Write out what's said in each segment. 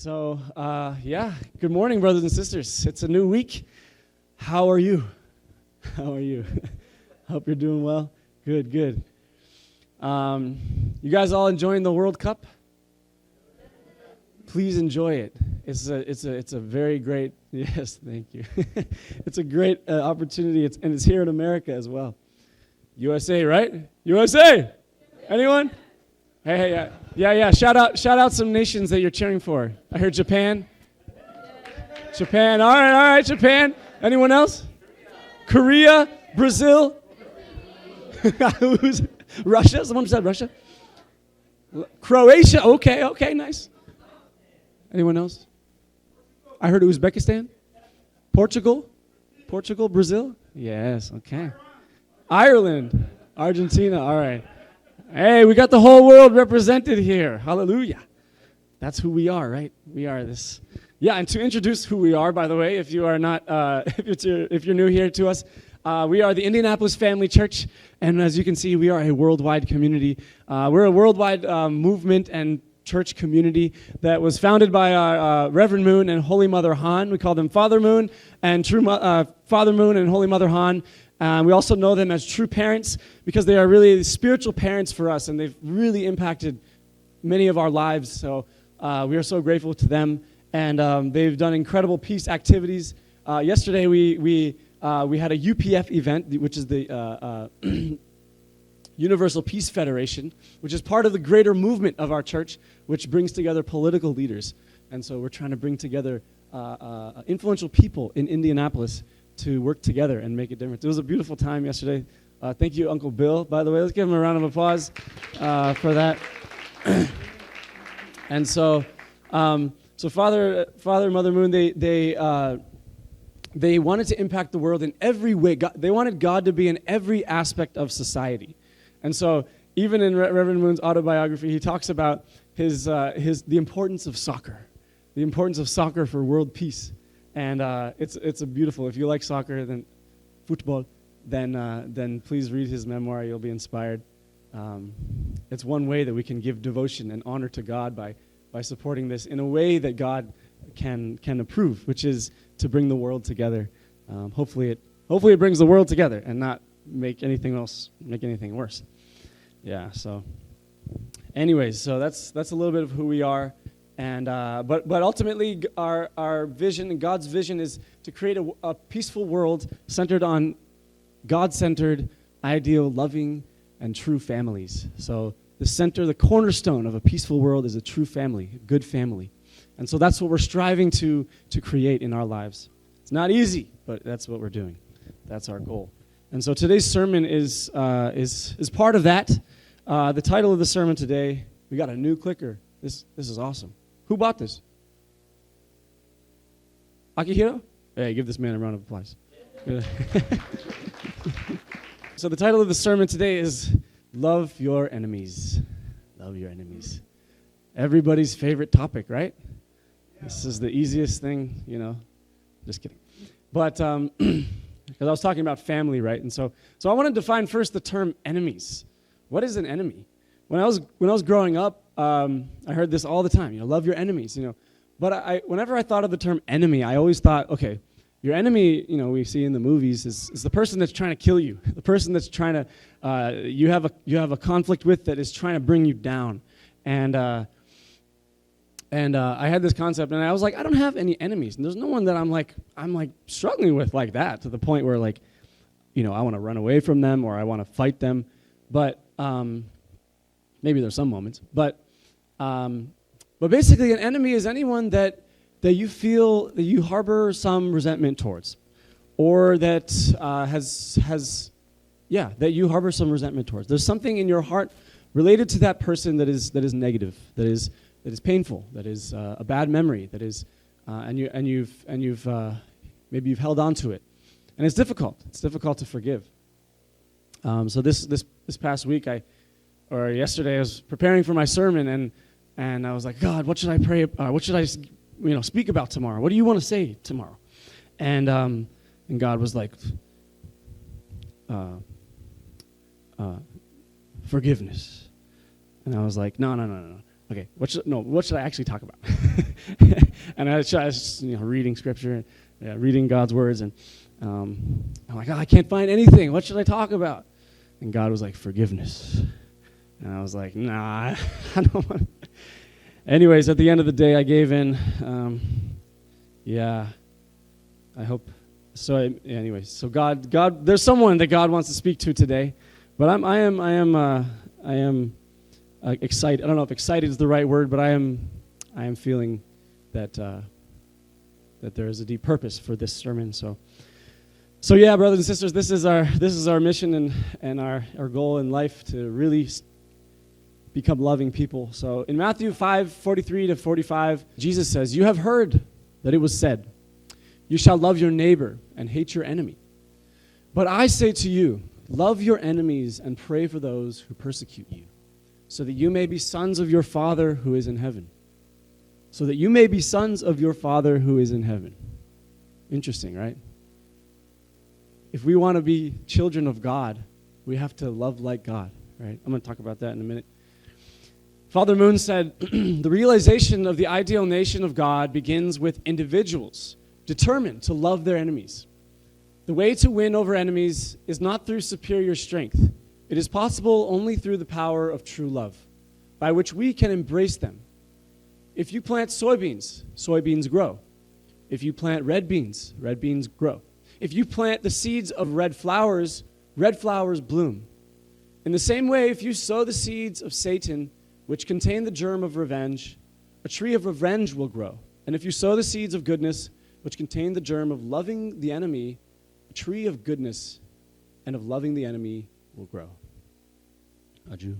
Good morning, brothers and sisters. It's a new week. How are you? How are you? Hope you're doing well. Good. You guys all enjoying the World Cup? Please enjoy it. It's a very great, yes, thank you. It's a great opportunity, and it's here in America as well. USA, right? USA! Anyone? Hey, yeah. Shout out some nations that you're cheering for. I heard Japan. Japan. All right, Japan. Anyone else? Korea, Brazil. Who's Russia? Someone said Russia. Croatia. Okay, nice. Anyone else? I heard Uzbekistan. Portugal, Brazil. Yes, okay. Ireland, Argentina. All right. Hey, we got the whole world represented here. Hallelujah. That's who we are, right? We are this. Yeah, and to introduce who we are, by the way, if you are not, if you're new here to us, we are the Indianapolis Family Church, and as you can see, we are a worldwide community. We're a worldwide movement and church community that was founded by our Reverend Moon and Holy Mother Han. We call them Father Moon and Father Moon and Holy Mother Han. We also know them as true parents because they are really spiritual parents for us, and they've really impacted many of our lives. So we are so grateful to them, and they've done incredible peace activities. Yesterday we had a UPF event, which is the Universal Peace Federation, which is part of the greater movement of our church, which brings together political leaders. And so we're trying to bring together influential people in Indianapolis to work together and make a difference. It was a beautiful time yesterday. Thank you, Uncle Bill, by the way. Let's give him a round of applause for that. And so Father, Mother Moon, they wanted to impact the world in every way. They wanted God to be in every aspect of society. And so even in Reverend Moon's autobiography, he talks about the importance of soccer, for world peace. And it's a beautiful. If you like soccer, then football, then please read his memoir. You'll be inspired. It's one way that we can give devotion and honor to God by supporting this in a way that God can approve, which is to bring the world together. Hopefully it brings the world together and not make anything worse. Yeah. So, anyways, so that's a little bit of who we are. And but ultimately, our vision and God's vision is to create a peaceful world centered on God-centered, ideal, loving, and true families. So the cornerstone of a peaceful world is a true family, a good family. And so that's what we're striving to create in our lives. It's not easy, but that's what we're doing. That's our goal. And so today's sermon is part of that. The title of the sermon today, we got a new clicker. This is awesome. Who bought this? Akihiro? Hey, give this man a round of applause. So the title of the sermon today is Love Your Enemies. Love your enemies. Everybody's favorite topic, right? This is the easiest thing, Just kidding. But because I was talking about family, right? And so I want to define first the term enemies. What is an enemy? When I was growing up, I heard this all the time. Love your enemies. But whenever I thought of the term enemy, I always thought, okay, your enemy, we see in the movies is the person that's trying to kill you, the person that's trying to you have a conflict with that is trying to bring you down, and I had this concept, and I was like, I don't have any enemies, and there's no one that I'm like struggling with like that to the point where I want to run away from them or I want to fight them, but maybe there's some moments, but basically an enemy is anyone that you feel that you harbor some resentment towards, or that that you harbor some resentment towards. There's something in your heart related to that person that is negative, that is painful, that is a bad memory, that is, and you've maybe you've held on to it, and it's difficult. It's difficult to forgive. So this past week, yesterday, I was preparing for my sermon, and I was like, God, what should I pray? What should I, speak about tomorrow? What do you want to say tomorrow? And God was like, forgiveness. And I was like, no. okay, what should I actually talk about? And I was reading scripture, reading God's words, and I'm like, I can't find anything. What should I talk about? And God was like, forgiveness. And I was like, nah, I don't want to. Anyways, at the end of the day, I gave in. I hope. So God, there's someone that God wants to speak to today, but I am excited. I don't know if excited is the right word, but I am feeling that there is a deep purpose for this sermon. So yeah, brothers and sisters, this is our mission and our goal in life, to really become loving people. So in Matthew 5:43 to 45, Jesus says, "You have heard that it was said, 'You shall love your neighbor and hate your enemy.' But I say to you, love your enemies and pray for those who persecute you, so that you may be sons of your Father who is in heaven." So that you may be sons of your Father who is in heaven. Interesting, right? If we want to be children of God, we have to love like God, right? I'm going to talk about that in a minute. Father Moon said, the realization of the ideal nation of God begins with individuals determined to love their enemies. The way to win over enemies is not through superior strength. It is possible only through the power of true love, by which we can embrace them. If you plant soybeans, soybeans grow. If you plant red beans grow. If you plant the seeds of red flowers bloom. In the same way, if you sow the seeds of Satan, which contain the germ of revenge, a tree of revenge will grow. And if you sow the seeds of goodness, which contain the germ of loving the enemy, a tree of goodness and of loving the enemy will grow. Aju.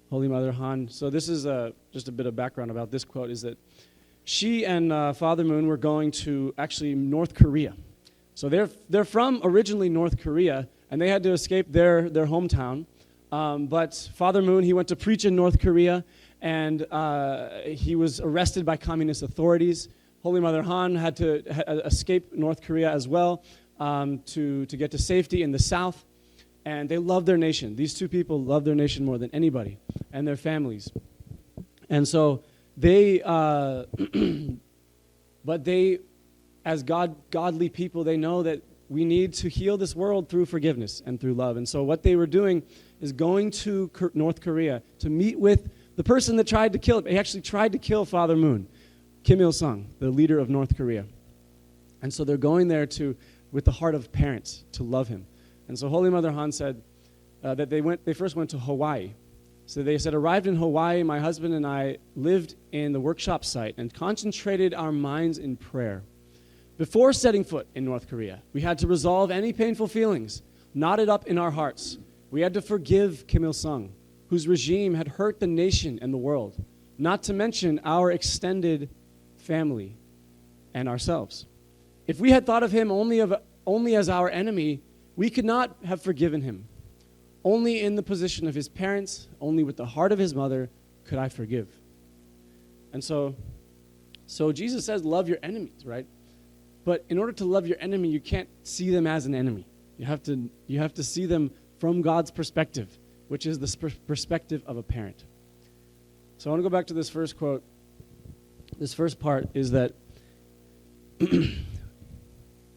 Holy Mother Han. So this is just a bit of background about this quote, is that she and Father Moon were going to actually North Korea. So they're from originally North Korea, and they had to escape their hometown. But Father Moon, he went to preach in North Korea, and he was arrested by communist authorities. Holy Mother Han had to escape North Korea as well to get to safety in the south. And they love their nation. These two people love their nation more than anybody, and their families. And so they, but they, as godly people, they know that we need to heal this world through forgiveness and through love. And so what they were doing is going to North Korea to meet with the person that tried to kill him. He actually tried to kill Father Moon, Kim Il-sung, the leader of North Korea. And so they're going there with the heart of parents, to love him. And so Holy Mother Han said that they first went to Hawaii. So they said, arrived in Hawaii, my husband and I lived in the workshop site and concentrated our minds in prayer. Before setting foot in North Korea, we had to resolve any painful feelings knotted up in our hearts. We had to forgive Kim Il-sung, whose regime had hurt the nation and the world, not to mention our extended family and ourselves. If we had thought of him only as our enemy, we could not have forgiven him. Only in the position of his parents, only with the heart of his mother, could I forgive. And so Jesus says, love your enemies, right? But in order to love your enemy, you can't see them as an enemy. You have to see them from God's perspective, which is the perspective of a parent. So I want to go back to this first quote. This first part is that,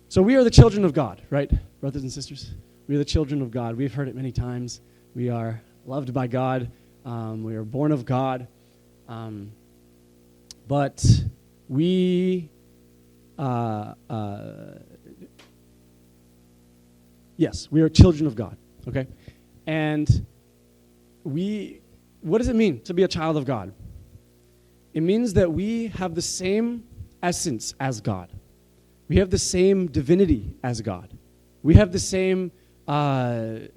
so we are the children of God, right, brothers and sisters? We are the children of God. We've heard it many times. We are loved by God. We are born of God. But we, yes, we are children of God, okay? And what does it mean to be a child of God? It means that we have the same essence as God. We have the same divinity as God. We have the same, light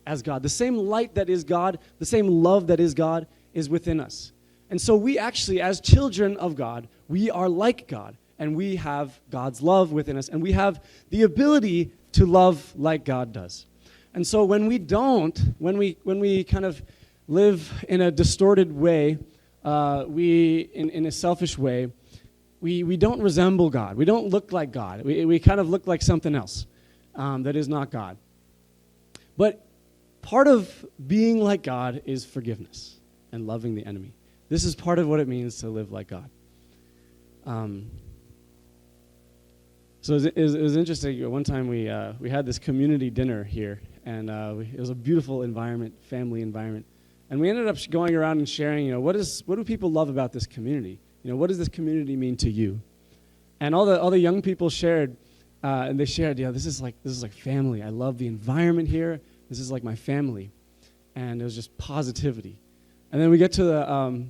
as God. The same light that is God, the same love that is God is within us. And so we actually, as children of God, we are like God, and we have God's love within us, and we have the ability to love like God does. And so when we kind of live in a distorted way, in a selfish way, we don't resemble God. We don't look like God. We kind of look like something else that is not God. But part of being like God is forgiveness. and loving the enemy. This is part of what it means to live like God. So it was interesting. One time we had this community dinner here, and it was a beautiful environment, family environment. And we ended up going around and sharing, what do people love about this community? What does this community mean to you? And all the young people shared, and they shared, this is like family. I love the environment here. This is like my family. And it was just positivity. And then we get to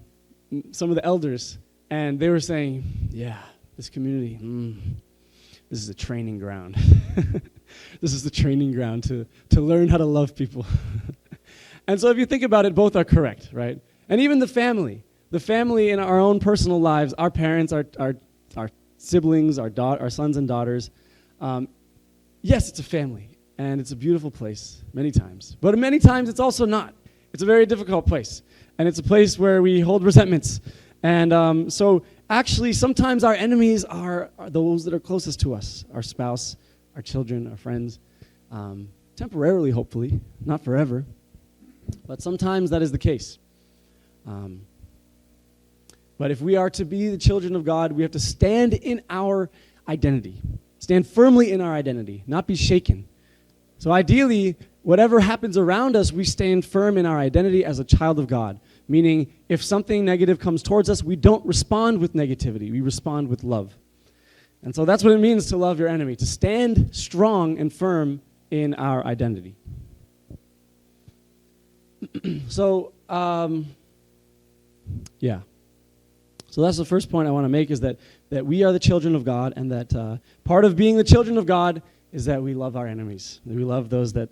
some of the elders, and they were saying, this community, this is a training ground. This is the training ground to learn how to love people. And so if you think about it, both are correct, right? And even the family in our own personal lives, our parents, our siblings, our sons and daughters, yes, it's a family, and it's a beautiful place many times. But many times it's also not. It's a very difficult place, and it's a place where we hold resentments. And so actually sometimes our enemies are those that are closest to us, our spouse, our children, our friends, temporarily, hopefully, not forever. But sometimes that is the case. But if we are to be the children of God, we have to stand in our identity. Stand firmly in our identity, not be shaken. So ideally, whatever happens around us, we stand firm in our identity as a child of God. Meaning, if something negative comes towards us, we don't respond with negativity. We respond with love. And so that's what it means to love your enemy, to stand strong and firm in our identity. So that's the first point I want to make, is that we are the children of God, and that part of being the children of God is that we love our enemies. That we love those that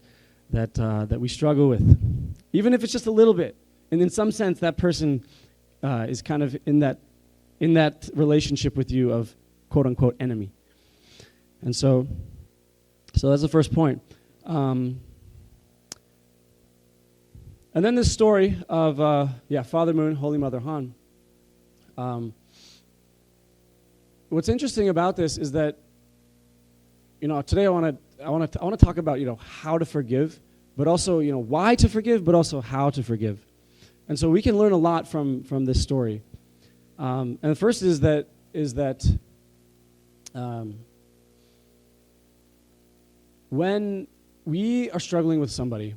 we struggle with, even if it's just a little bit. And in some sense, that person is kind of in that relationship with you of quote unquote enemy. And so that's the first point. And then this story of Father Moon, Holy Mother Han. What's interesting about this is that today I want to talk about how to forgive, but also why to forgive, but also how to forgive. And so we can learn a lot from this story. And the first is that when we are struggling with somebody,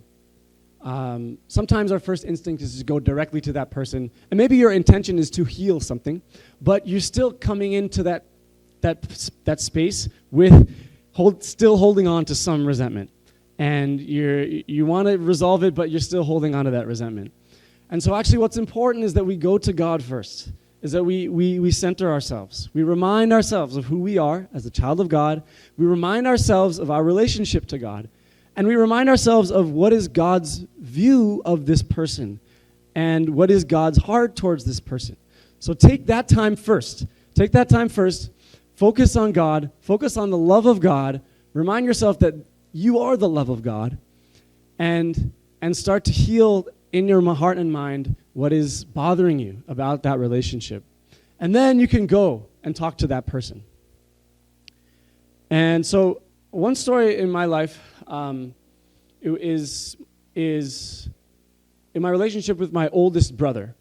sometimes our first instinct is to go directly to that person, and maybe your intention is to heal something, but you're still coming into that space with still holding on to some resentment, and you want to resolve it, but you're still holding on to that resentment. And so actually what's important is that we go to God first, is that we center ourselves. We remind ourselves of who we are as a child of God. We remind ourselves of our relationship to God. And we remind ourselves of what is God's view of this person and what is God's heart towards this person. So take that time first. Take that time first. Focus on God. Focus on the love of God. Remind yourself that you are the love of God. And start to heal in your heart and mind what is bothering you about that relationship. And then you can go and talk to that person. And so one story in my life is in my relationship with my oldest brother.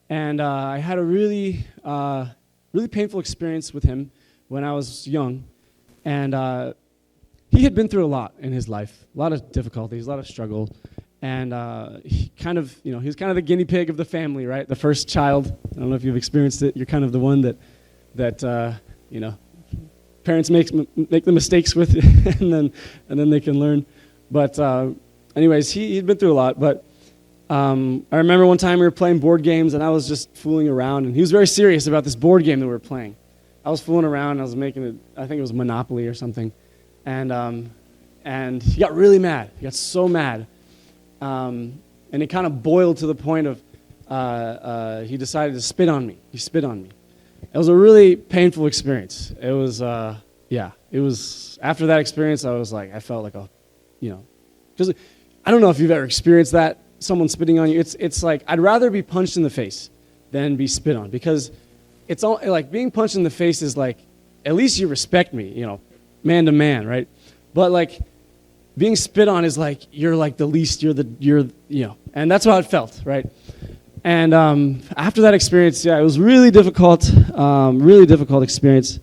And I had a really painful experience with him when I was young. And he had been through a lot in his life, a lot of difficulties, a lot of struggle. And he was kind of the guinea pig of the family, right? The first child. I don't know if you've experienced it. You're kind of the one that parents make the mistakes with, and then they can learn. But anyways, he'd been through a lot. But I remember one time we were playing board games, and I was just fooling around, and he was very serious about this board game that we were playing. I was fooling around, and I was making it. I think it was Monopoly or something, and he got really mad. He got so mad. And it kind of boiled to the point of he decided to spit on me. He spit on me. It was a really painful experience. It was, after that experience, I felt like because I don't know if you've ever experienced that, someone spitting on you. It's like, I'd rather be punched in the face than be spit on, because it's all, like, being punched in the face is like, at least you respect me, man to man, right? But like, being spit on is like, you're like the least, and that's how it felt, right? And after that experience, yeah, it was really difficult experience.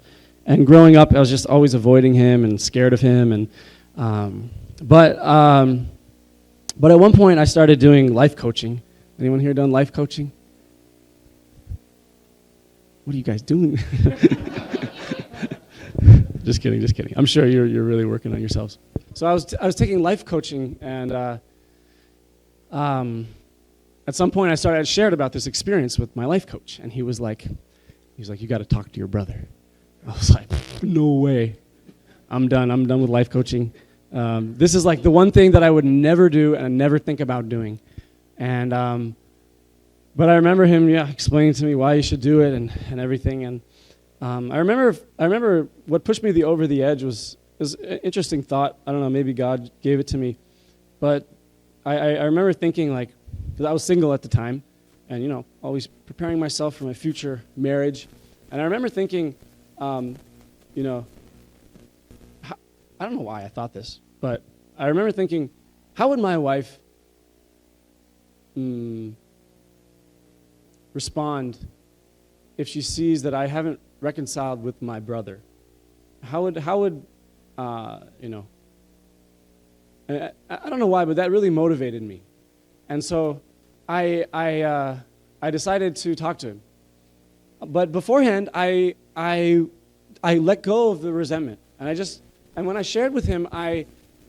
And growing up, I was just always avoiding him and scared of him. And but at one point, I started doing life coaching. Anyone here done life coaching? What are you guys doing? Just kidding. I'm sure you're really working on yourselves. So I was taking life coaching, and at some point I shared about this experience with my life coach, and he was like, you got to talk to your brother. I was like, no way. I'm done with life coaching. This is like the one thing that I would never do and never think about doing. And but I remember him, explaining to me why you should do it and everything. And I remember what pushed me over the edge was an interesting thought. I don't know, maybe God gave it to me. But I remember thinking, like, because I was single at the time, and always preparing myself for my future marriage. And I remember thinking, I don't know why I thought this, but I remember thinking, how would my wife respond if she sees that I haven't reconciled with my brother? How would I don't know why, but that really motivated me. And so I decided to talk to him. But beforehand, I let go of the resentment. And when I shared with him, I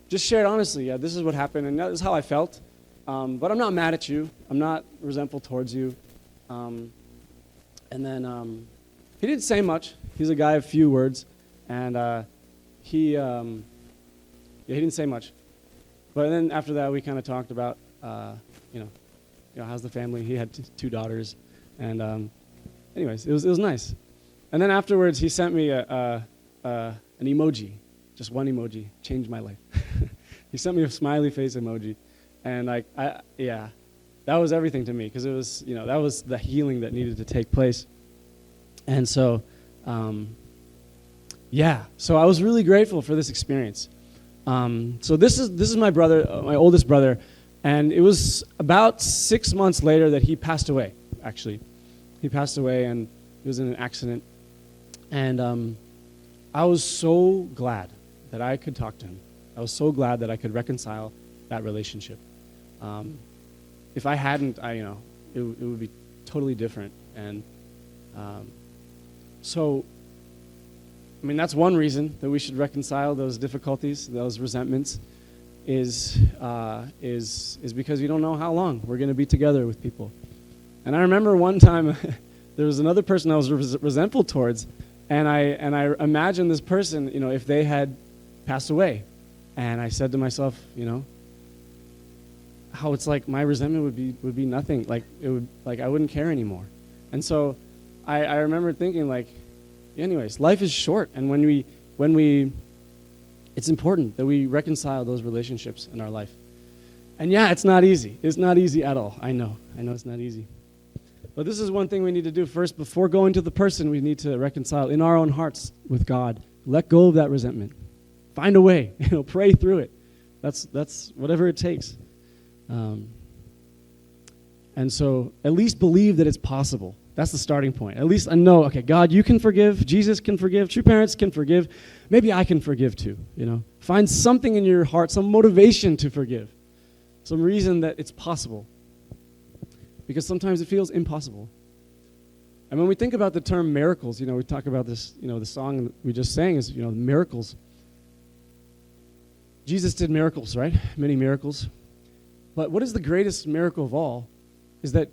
just shared honestly, this is what happened, and that is how I felt. But I'm not mad at you. I'm not resentful towards you. And then he didn't say much. He's a guy of few words. And he didn't say much. But then after that, we kind of talked about, how's the family? He had two daughters. And anyways, it was nice. And then afterwards, he sent me an emoji, just one emoji, changed my life. He sent me a smiley face emoji. And that was everything to me, because it was, that was the healing that needed to take place. And so, so I was really grateful for this experience. So this is my brother, my oldest brother, and it was about 6 months later that he passed away, actually. He passed away, and he was in an accident. And I was so glad that I could talk to him. I was so glad that I could reconcile that relationship. If I hadn't, it would be totally different. And that's one reason that we should reconcile those difficulties, those resentments, is because you don't know how long we're going to be together with people. And I remember one time there was another person I was resentful towards, and I imagined this person, if they had passed away, and I said to myself, how it's like my resentment would be nothing, I wouldn't care anymore. And so I remember thinking, anyways, life is short, and when we it's important that we reconcile those relationships in our life. And it's not easy. It's not easy at all. I know it's not easy. But this is one thing we need to do first. Before going to the person, we need to reconcile in our own hearts with God. Let go of that resentment. Find a way. Pray through it. That's whatever it takes. And so at least believe that it's possible. That's the starting point. At least I know, okay, God, you can forgive. Jesus can forgive. True parents can forgive. Maybe I can forgive too, Find something in your heart, some motivation to forgive. Some reason that it's possible. Because sometimes it feels impossible. And when we think about the term miracles, we talk about this, the song we just sang is, miracles. Jesus did miracles, right? Many miracles. But what is the greatest miracle of all is that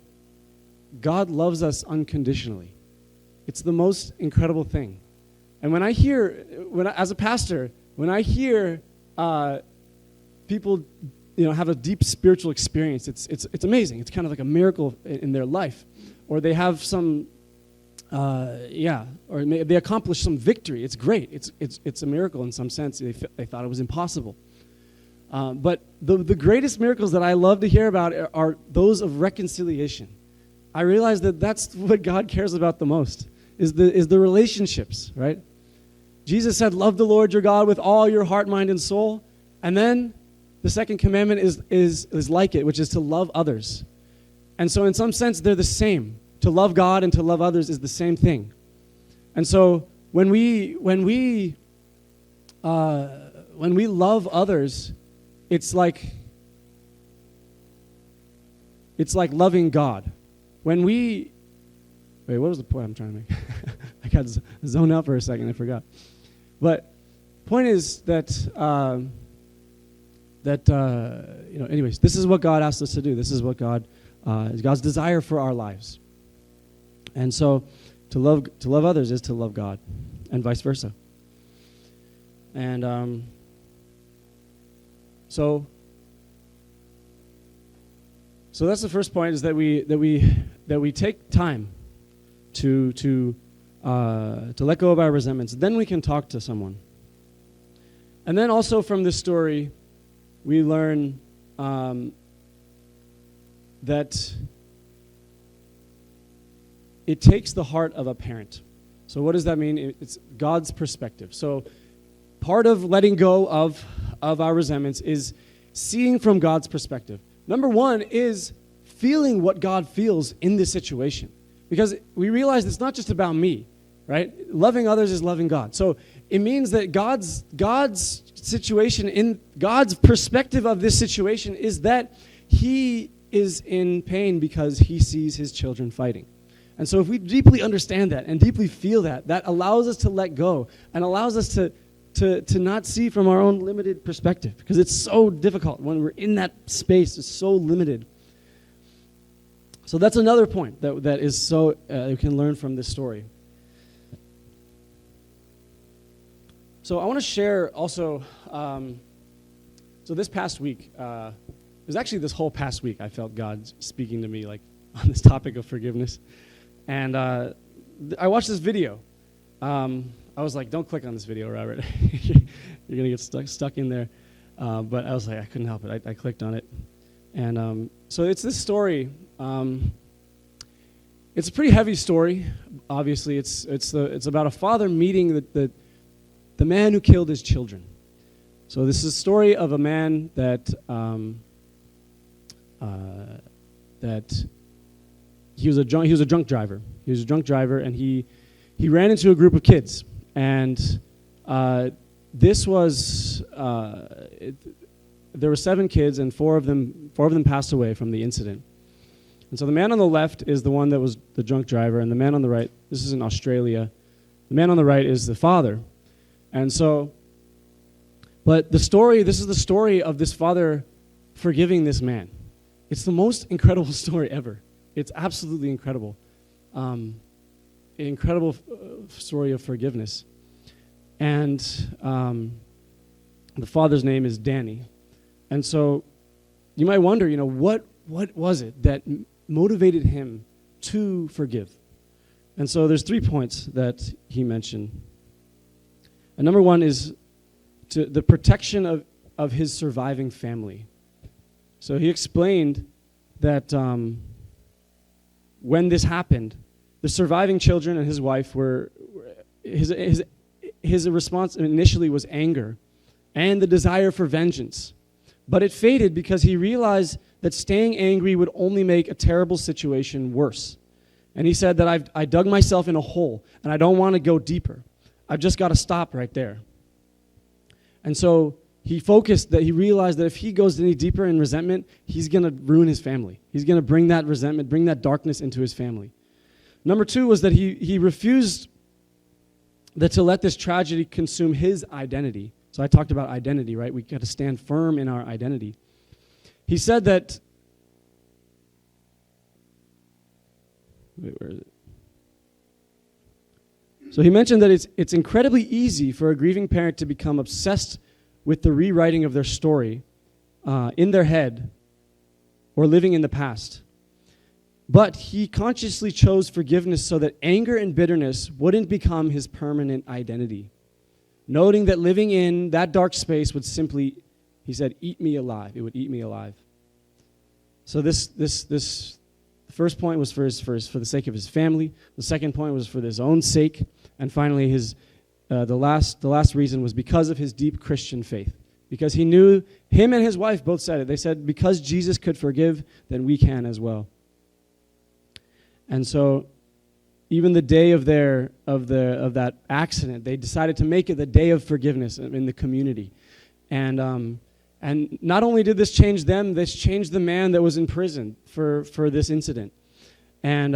God loves us unconditionally. It's the most incredible thing. And as a pastor, when I hear people, have a deep spiritual experience, it's amazing. It's kind of like a miracle in their life, or they have some, or they accomplish some victory. It's great. It's a miracle in some sense. They thought it was impossible. But the greatest miracles that I love to hear about are those of reconciliation. I realize that that's what God cares about the most, is the relationships, right? Jesus said, love the Lord your God with all your heart, mind, and soul. And then the second commandment is like it, which is to love others. And so in some sense, they're the same. To love God and to love others is the same thing. And so when we love others, it's like loving God. What was the point I'm trying to make? I got zoned out for a second, I forgot. But point is that anyways, this is what God asked us to do. This is what is God's desire for our lives. And so to love others is to love God, and vice versa. And so that's the first point, is that we take time to let go of our resentments. Then we can talk to someone. And then also from this story, we learn that it takes the heart of a parent. So what does that mean? It's God's perspective. So part of letting go of our resentments is seeing from God's perspective. Number one is feeling what God feels in this situation. Because we realize it's not just about me, right? Loving others is loving God. So it means that God's situation, in God's perspective of this situation, is that he is in pain because he sees his children fighting. And so if we deeply understand that and deeply feel that allows us to let go and allows us to not see from our own limited perspective, because it's so difficult when we're in that space. It's so limited. So that's another point that is so you can learn from this story. So I want to share also, so this past week, it was actually this whole past week I felt God speaking to me like on this topic of forgiveness. And I watched this video. I was like, don't click on this video, Robert. You're going to get stuck in there. But I was like, I couldn't help it. I clicked on it. And so it's this story. It's a pretty heavy story. Obviously, it's about a father meeting the man who killed his children. So this is a story of a man that he was a drunk driver. He was a drunk driver, and he ran into a group of kids. And this was there were 7 kids, and four of them passed away from the incident. And so the man on the left is the one that was the drunk driver, and the man on the right, this is in Australia, the man on the right is the father. And so, but this is the story of this father forgiving this man. It's the most incredible story ever. It's absolutely incredible. An incredible story of forgiveness. And the father's name is Danny. And so you might wonder, what was it that motivated him to forgive? And so there's 3 points that he mentioned. And number 1 is the protection of his surviving family. So he explained that when this happened, the surviving children and his wife his response initially was anger and the desire for vengeance. But it faded because he realized that staying angry would only make a terrible situation worse. And he said that I dug myself in a hole and I don't want to go deeper. I've just got to stop right there. And so he realized that if he goes any deeper in resentment, he's going to ruin his family. He's going to bring that resentment, bring that darkness into his family. Number 2 was that he refused to let this tragedy consume his identity. So I talked about identity, right? We got to stand firm in our identity. He said that, where is it? So he mentioned that it's incredibly easy for a grieving parent to become obsessed with the rewriting of their story in their head or living in the past. But he consciously chose forgiveness so that anger and bitterness wouldn't become his permanent identity, noting that living in that dark space would simply, he said, eat me alive. It would eat me alive. So this first point was for the sake of his family. The second point was for his own sake, and finally the last reason was because of his deep Christian faith. Because he knew, him and his wife both said it. They said, because Jesus could forgive, then we can as well. And so even the day of that accident, they decided to make it the day of forgiveness in the community. And not only did this change them, this changed the man that was in prison for this incident. And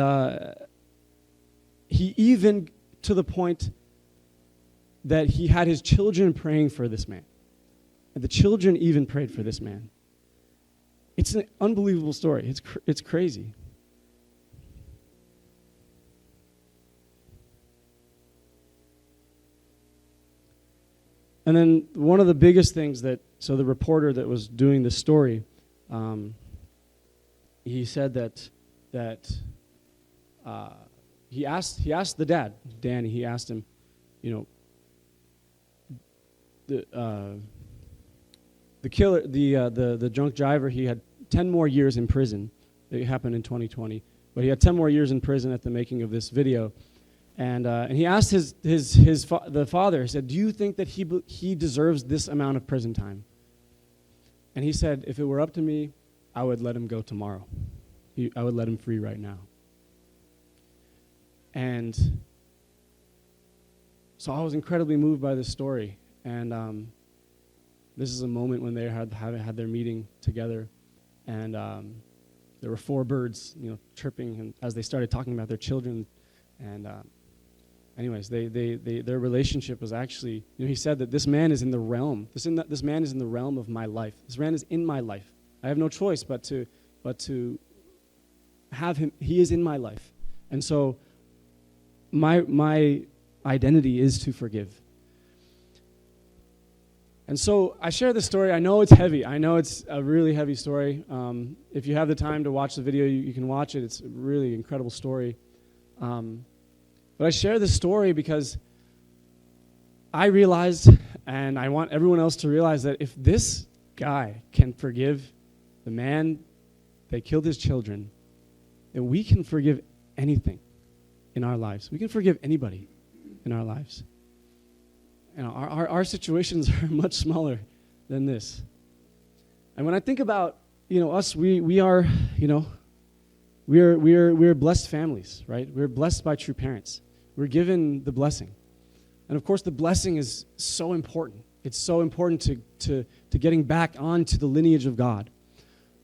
he even, to the point that he had his children praying for this man. And the children even prayed for this man. It's an unbelievable story. It's crazy. And then one of the biggest things so the reporter that was doing the story, he said that he asked the dad, Danny, he asked him, the killer, the drunk driver, he had 10 more years in prison. It happened in 2020, but he had 10 more years in prison at the making of this video. And he asked the father, he said, do you think that he deserves this amount of prison time? And he said, if it were up to me, I would let him go tomorrow. I would let him free right now. And so I was incredibly moved by this story. And this is a moment when they had their meeting together. And there were 4 birds, chirping as they started talking about their children. And anyways, their relationship was actually, he said that this man is in the realm. This man is in the realm of my life. This man is in my life. I have no choice but to have him. He is in my life. And so my identity is to forgive. And so I share this story. I know it's heavy. I know it's a really heavy story. If you have the time to watch the video, you can watch it. It's a really incredible story. But I share this story because I realized, and I want everyone else to realize, that if this guy can forgive the man that killed his children, then we can forgive anything in our lives. We can forgive anybody in our lives. Our situations are much smaller than this. And when I think about us, we are we're blessed families, right? We're blessed by true parents. We're given the blessing. And of course, the blessing is so important. It's so important to getting back onto the lineage of God.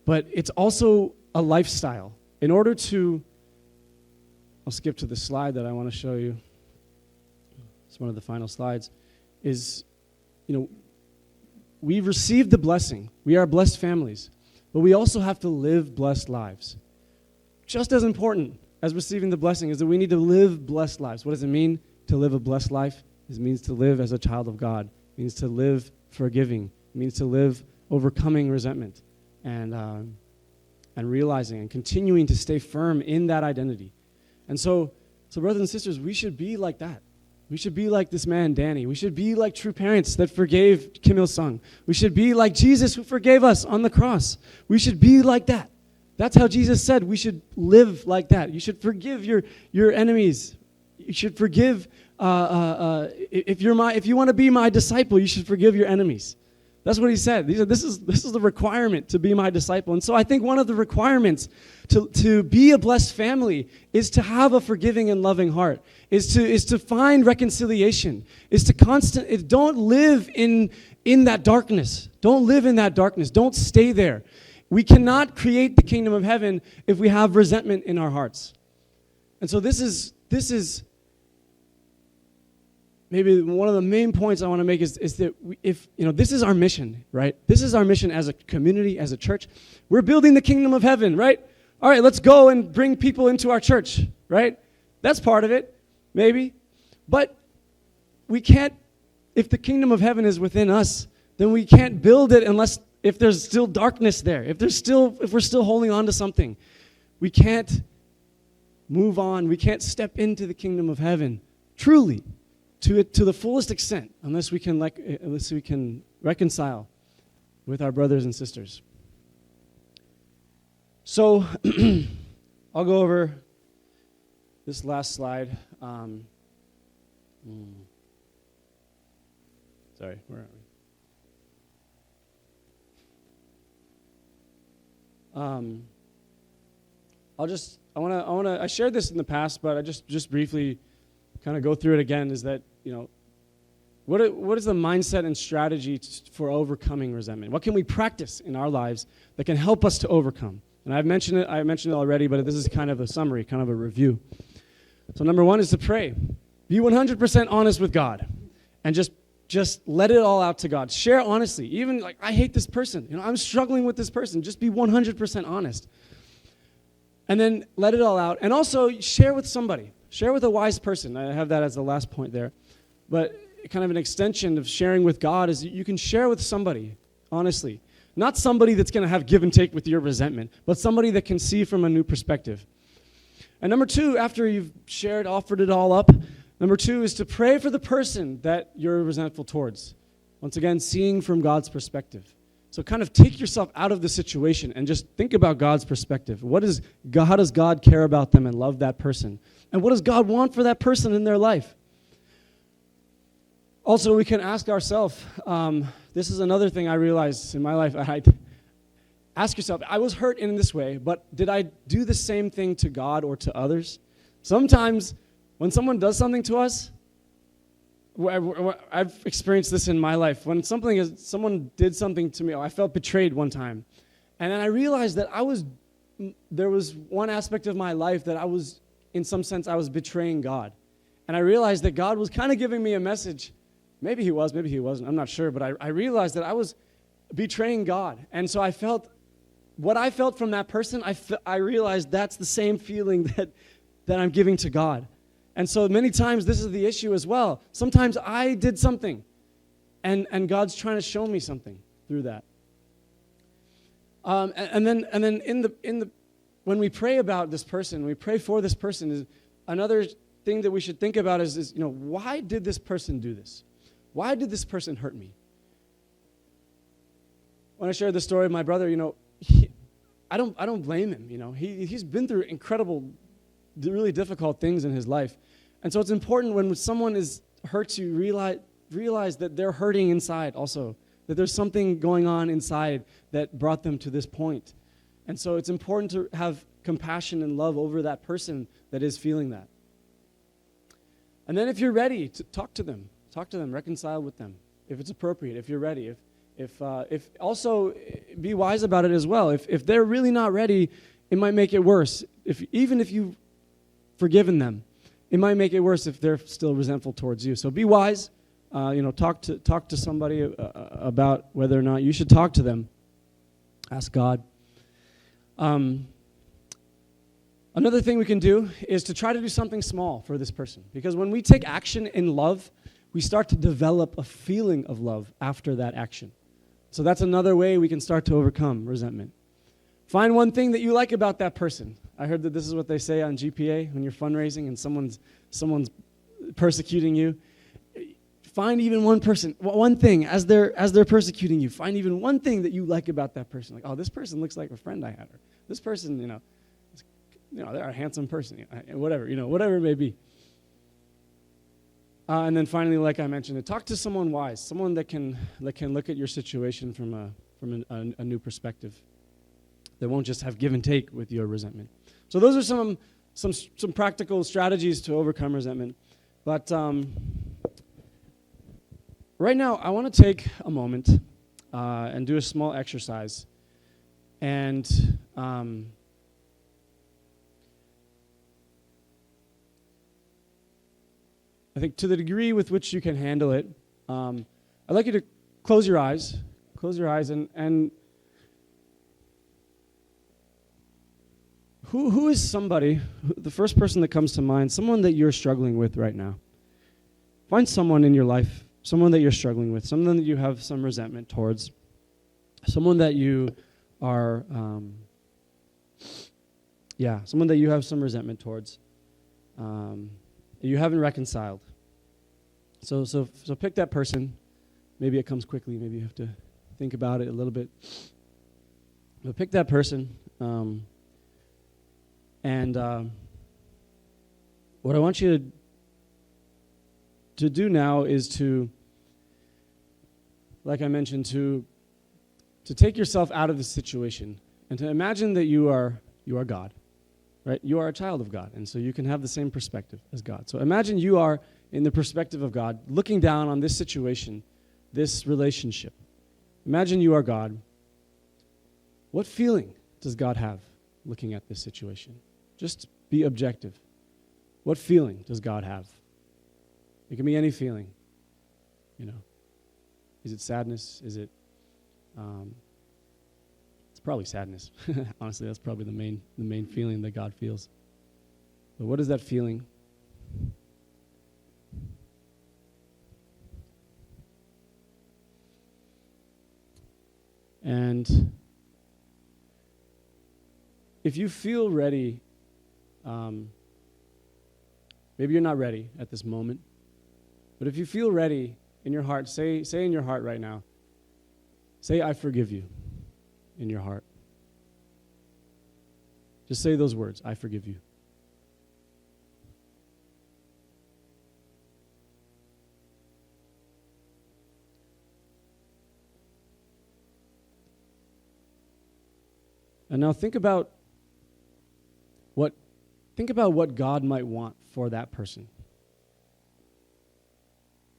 But it's also a lifestyle. In order to, I'll skip to the slide that I want to show you. It's one of the final slides. Is, we've received the blessing. We are blessed families. But we also have to live blessed lives. Just as important as receiving the blessing is that we need to live blessed lives. What does it mean to live a blessed life? It means to live as a child of God. It means to live forgiving. It means to live overcoming resentment and realizing and continuing to stay firm in that identity. And so brothers and sisters, we should be like that. We should be like this man, Danny. We should be like true parents that forgave Kim Il-sung. We should be like Jesus who forgave us on the cross. We should be like that. That's how Jesus said we should live like that. You should forgive your enemies. You should forgive, if you want to be my disciple, you should forgive your enemies. That's what he said. This is the requirement to be my disciple. And so I think one of the requirements to be a blessed family is to have a forgiving and loving heart, is to find reconciliation, don't live in that darkness. Don't live in that darkness. Don't stay there. We cannot create the kingdom of heaven if we have resentment in our hearts. And so this is maybe one of the main points I want to make is that this is our mission, right? This is our mission as a community, as a church. We're building the kingdom of heaven, right? All right, let's go and bring people into our church, right? That's part of it, maybe. But we can't, if the kingdom of heaven is within us, then we can't build it if there's still darkness there, if we're still holding on to something. We can't move on. We can't step into the kingdom of heaven truly, to the fullest extent, unless we can reconcile with our brothers and sisters. So I'll go over this last slide. Sorry, where are we? I shared this in the past, but I just briefly kind of go through it again, is that, what is the mindset and strategy for overcoming resentment? What can we practice in our lives that can help us to overcome? And I mentioned it already, but this is kind of a summary, kind of a review. So number one is to pray. Be 100% honest with God, and just let it all out to God. Share honestly. Even like, I hate this person. I'm struggling with this person. Just be 100% honest. And then let it all out. And also share with somebody. Share with a wise person. I have that as the last point there. But kind of an extension of sharing with God is you can share with somebody, honestly. Not somebody that's going to have give and take with your resentment, but somebody that can see from a new perspective. And number two, after you've shared, offered it all up, number two is to pray for the person that you're resentful towards. Once again, seeing from God's perspective. So kind of take yourself out of the situation and just think about God's perspective. How does God care about them and love that person? And what does God want for that person in their life? Also, we can ask ourselves, this is another thing I realized in my life. Ask yourself, I was hurt in this way, but did I do the same thing to God or to others? Sometimes when someone does something to us, I've experienced this in my life. When someone did something to me, I felt betrayed one time. And then I realized that there was one aspect of my life that in some sense, I was betraying God. And I realized that God was kind of giving me a message. Maybe he was, maybe he wasn't. I'm not sure. But I realized that I was betraying God. And so what I felt from that person, I realized that's the same feeling that I'm giving to God. And so many times this is the issue as well. Sometimes I did something, and God's trying to show me something through that. And then when we pray about this person, we pray for this person, is another thing that we should think about is why did this person do this? Why did this person hurt me? When I shared the story of my brother, I don't blame him. He's been through incredible, really difficult things in his life. And so it's important when someone is hurt to realize that they're hurting inside also, that there's something going on inside that brought them to this point. And so it's important to have compassion and love over that person that is feeling that. And then if you're ready, to talk to them, reconcile with them, if it's appropriate, if you're ready. If also be wise about it as well. If they're really not ready, it might make it worse. Even if you've forgiven them, it might make it worse if they're still resentful towards you. So be wise. Talk to somebody about whether or not you should talk to them. Ask God. Another thing we can do is to try to do something small for this person. Because when we take action in love, we start to develop a feeling of love after that action. So that's another way we can start to overcome resentment. Find one thing that you like about that person. I heard that this is what they say on GPA when you're fundraising and someone's persecuting you. Find even one thing as they're persecuting you. Find even one thing that you like about that person. Like, oh, this person looks like a friend I had. Or this person, they're a handsome person. Whatever it may be. And then finally, like I mentioned, talk to someone wise, someone that can look at your situation from a new perspective. That won't just have give and take with your resentment. So those are some practical strategies to overcome resentment. But right now, I want to take a moment and do a small exercise. And I think to the degree with which you can handle it, I'd like you to close your eyes. Close your eyes and who is somebody, the first person that comes to mind, someone that you're struggling with right now. Find someone in your life, someone that you're struggling with, someone that you have some resentment towards, someone that you are, someone that you have some resentment towards, that you haven't reconciled. So pick that person. Maybe it comes quickly. Maybe you have to think about it a little bit. But pick that person. And what I want you to do now is to, like I mentioned, to take yourself out of the situation and to imagine that you are God. right? You are a child of God, and so you can have the same perspective as God. So imagine you are in the perspective of God, looking down on this situation, this relationship. Imagine you are God. What feeling does God have looking at this situation? Just be objective. What feeling does God have? It can be any feeling, you know. Is it sadness? Is it, it's probably sadness. Honestly, that's probably the main feeling that God feels. But what is that feeling? And if you feel ready, maybe you're not ready at this moment, but if you feel ready in your heart, say in your heart right now, say, I forgive you in your heart. Just say those words, I forgive you. And now think about what God might want for that person.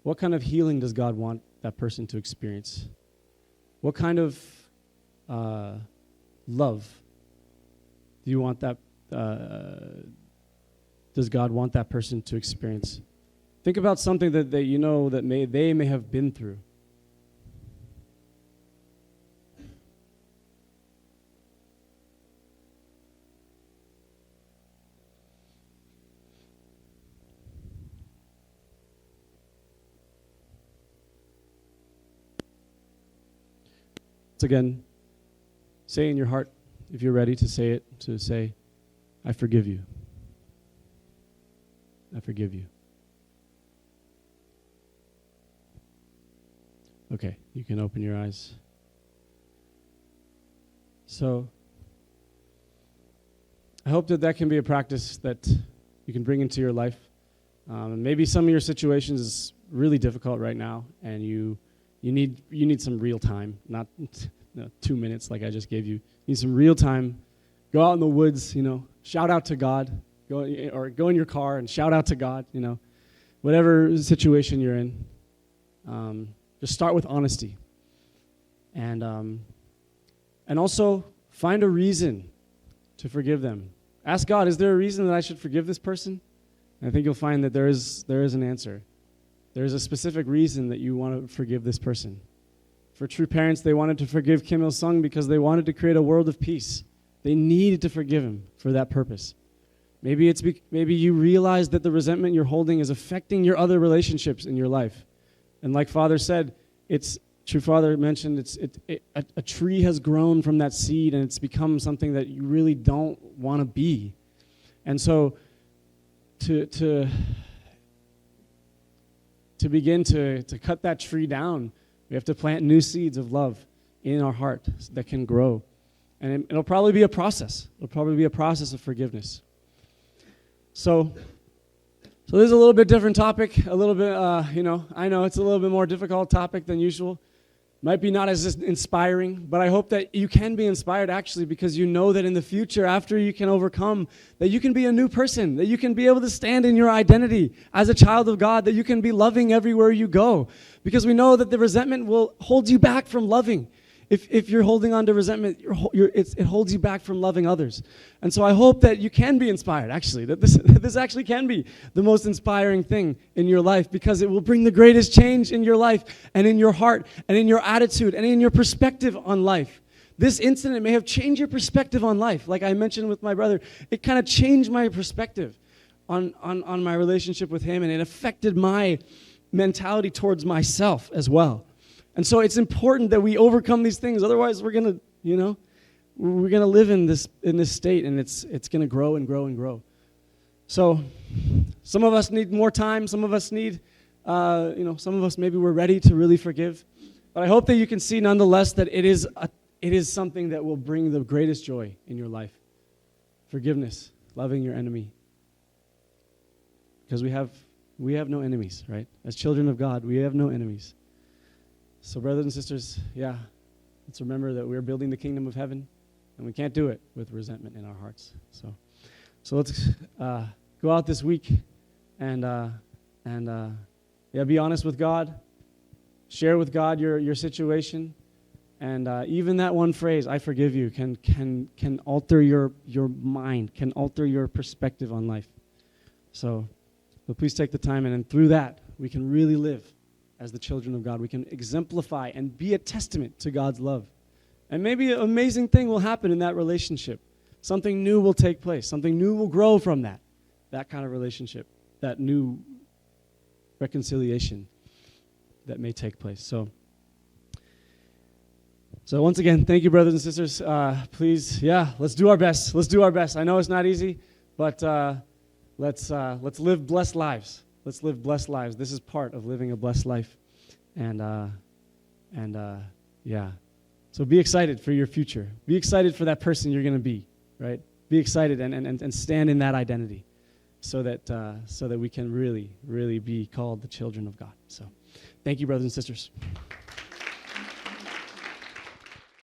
What kind of healing does God want that person to experience? What kind of love do you want that? Does God want that person to experience? Think about something that you know that they may have been through. Again, say in your heart, if you're ready to say it, to say, I forgive you. I forgive you. Okay, you can open your eyes. So, I hope that can be a practice that you can bring into your life. Maybe some of your situations is really difficult right now, and you need some real time, not 2 minutes like I just gave you. You need some real time. Go out in the woods, shout out to God. Go in your car and shout out to God, whatever situation you're in. Just start with honesty. And also find a reason to forgive them. Ask God, is there a reason that I should forgive this person? And I think you'll find that there is an answer. There's a specific reason that you want to forgive this person. For true parents, they wanted to forgive Kim Il-sung because they wanted to create a world of peace. They needed to forgive him for that purpose. Maybe maybe you realize that the resentment you're holding is affecting your other relationships in your life. And like Father said, True Father mentioned, a tree has grown from that seed and it's become something that you really don't want to be. And so to begin to cut that tree down, we have to plant new seeds of love in our heart that can grow. And it'll probably be a process. It'll probably be a process of forgiveness. So this is a little bit different topic, a little bit, I know it's a little bit more difficult topic than usual. Might be not as inspiring, but I hope that you can be inspired actually, because you know that in the future, after you can overcome, that you can be a new person, that you can be able to stand in your identity as a child of God, that you can be loving everywhere you go. Because we know that the resentment will hold you back from loving. If you're holding on to resentment, it holds you back from loving others. And so I hope that you can be inspired, actually, that this actually can be the most inspiring thing in your life, because it will bring the greatest change in your life and in your heart and in your attitude and in your perspective on life. This incident may have changed your perspective on life. Like I mentioned with my brother, it kind of changed my perspective on my relationship with him, and it affected my mentality towards myself as well. And so it's important that we overcome these things. Otherwise, we're gonna live in this state, and it's gonna grow and grow and grow. So, some of us need more time. Some of us need, some of us maybe we're ready to really forgive. But I hope that you can see, nonetheless, that it is something that will bring the greatest joy in your life. Forgiveness, loving your enemy, because we have no enemies, right? As children of God, we have no enemies. So brothers and sisters, let's remember that we're building the kingdom of heaven, and we can't do it with resentment in our hearts. So So let's go out this week and be honest with God. Share with God your situation. And even that one phrase, "I forgive you," can alter your mind, can alter your perspective on life. So please take the time, and then through that, we can really live as the children of God. We can exemplify and be a testament to God's love. And maybe an amazing thing will happen in that relationship. Something new will take place. Something new will grow from that kind of relationship, that new reconciliation that may take place. So once again, thank you, brothers and sisters. Please, let's do our best. Let's do our best. I know it's not easy, but let's live blessed lives. Let's live blessed lives. This is part of living a blessed life. So be excited for your future. Be excited for that person you're going to be, right? Be excited and stand in that identity so that we can really, really be called the children of God. So thank you, brothers and sisters.